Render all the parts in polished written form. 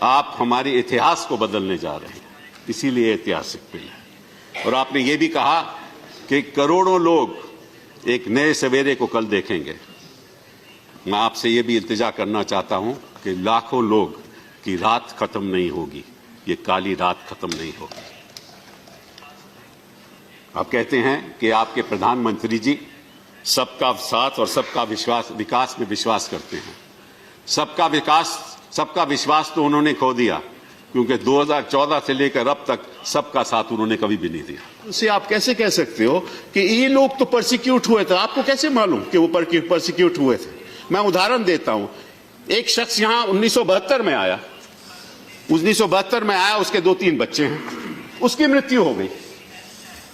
आप हमारे इतिहास को बदलने जा रहे हैं, इसीलिए ऐतिहासिक बिल है। और आपने ये भी कहा कि करोड़ों लोग एक नए सवेरे को कल देखेंगे। मैं आपसे ये भी इल्तिजा करना चाहता हूं कि लाखों लोग की रात खत्म नहीं होगी, ये काली रात खत्म नहीं होगी। आप कहते हैं कि आपके प्रधानमंत्री जी सबका साथ और सबका विकास में विश्वास करते हैं। सबका विश्वास तो उन्होंने खो दिया, क्योंकि 2014 से लेकर अब तक सबका साथ उन्होंने कभी भी नहीं दिया। उसे आप कैसे कह सकते हो कि ये लोग तो परसिक्यूट हुए थे? आपको कैसे मालूम कि वो परसिक्यूट हुए थे? मैं उदाहरण देता हूं। एक शख्स यहां 1972 में आया, 1972 में आया, उसके 2-3 बच्चे हैं, उसकी मृत्यु हो गई,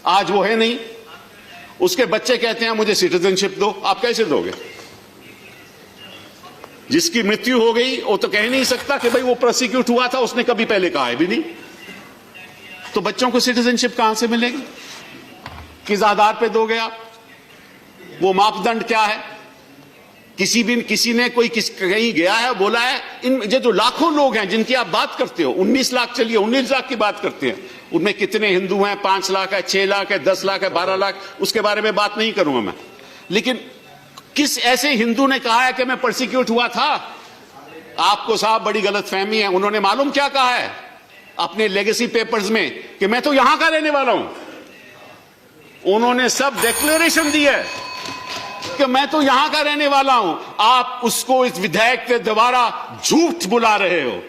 आज वो है नहीं। उसके बच्चे कहते हैं मुझे सिटीजनशिप दो, आप कैसे दोगे? जिसकी मृत्यु हो गई वो तो कह नहीं सकता कि भाई वो प्रोसिक्यूट हुआ था, उसने कभी पहले कहा है भी नहीं। तो बच्चों को सिटीजनशिप कहां से मिलेगी? किस आधार पे दोगे आप? वो मापदंड क्या है? किसी ने कहीं गया है, बोला है? इन जो लाखों लोग हैं जिनकी आप बात करते हो, 19 लाख, चलिए 19 लाख की बात करते हैं, उनमें कितने हिंदू हैं? 5 लाख है, 6 लाख है, 10 लाख है, 12 लाख, उसके बारे में बात नहीं करूंगा मैं। लेकिन किस ऐसे हिंदू ने कहा है कि मैं परसिक्यूट हुआ था? आपको साहब बड़ी गलतफहमी है। उन्होंने मालूम क्या कहा है अपने लेगेसी पेपर्स में? कि मैं तो यहां का रहने वाला हूं। उन्होंने सब डिक्लेरेशन दी है कि मैं तो यहां का रहने वाला हूं। आप उसको इस विधेयक के द्वारा झूठ बुला रहे हो।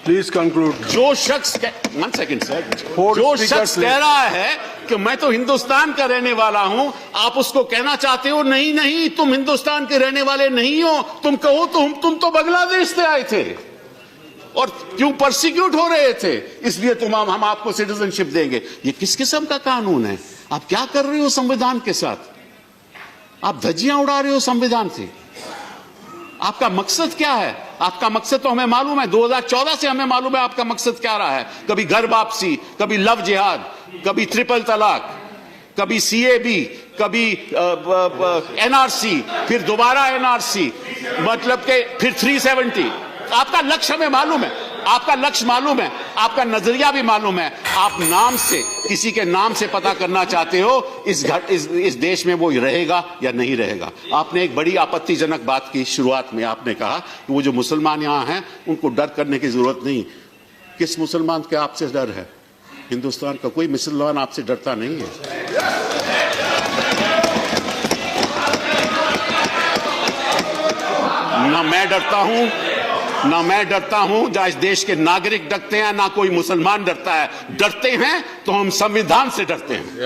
Please conclude. जो शख्स 1 सेकंड सर, जो शख्स कह रहा है कि मैं तो हिंदुस्तान का रहने वाला हूं, आप उसको कहना चाहते हो नहीं नहीं तुम हिंदुस्तान के रहने वाले नहीं हो, तुम कहो तो तुम तो बांग्लादेश से आए थे और क्यों परसिक्यूट हो रहे थे, इसलिए हम आपको सिटीजनशिप देंगे। ये किस किस्म का कानून है? आप क्या कर रहे हो संविधान के साथ? आप धज्जियां उड़ा रहे हो संविधान से। आपका मकसद क्या है? आपका मकसद तो हमें मालूम है, 2014 से हमें मालूम है आपका मकसद क्या रहा है। कभी घर वापसी, कभी लव जिहाद, कभी ट्रिपल तलाक, कभी सीएबी, कभी एनआरसी, फिर दोबारा एनआरसी, मतलब के फिर 370। आपका लक्ष्य हमें मालूम है, आपका लक्ष्य मालूम है, आपका नजरिया भी मालूम है। आप नाम से, किसी के नाम से पता करना चाहते हो इस देश में वो रहेगा या नहीं रहेगा। आपने एक बड़ी आपत्तिजनक बात की शुरुआत में। आपने कहा कि वो जो मुसलमान यहां हैं उनको डर करने की जरूरत नहीं। किस मुसलमान के आपसे डर है? हिंदुस्तान का कोई मुसलमान आपसे डरता नहीं है। ना मैं डरता हूं, जहां इस देश के नागरिक डरते हैं, ना कोई मुसलमान डरता है। डरते हैं तो हम संविधान से डरते हैं।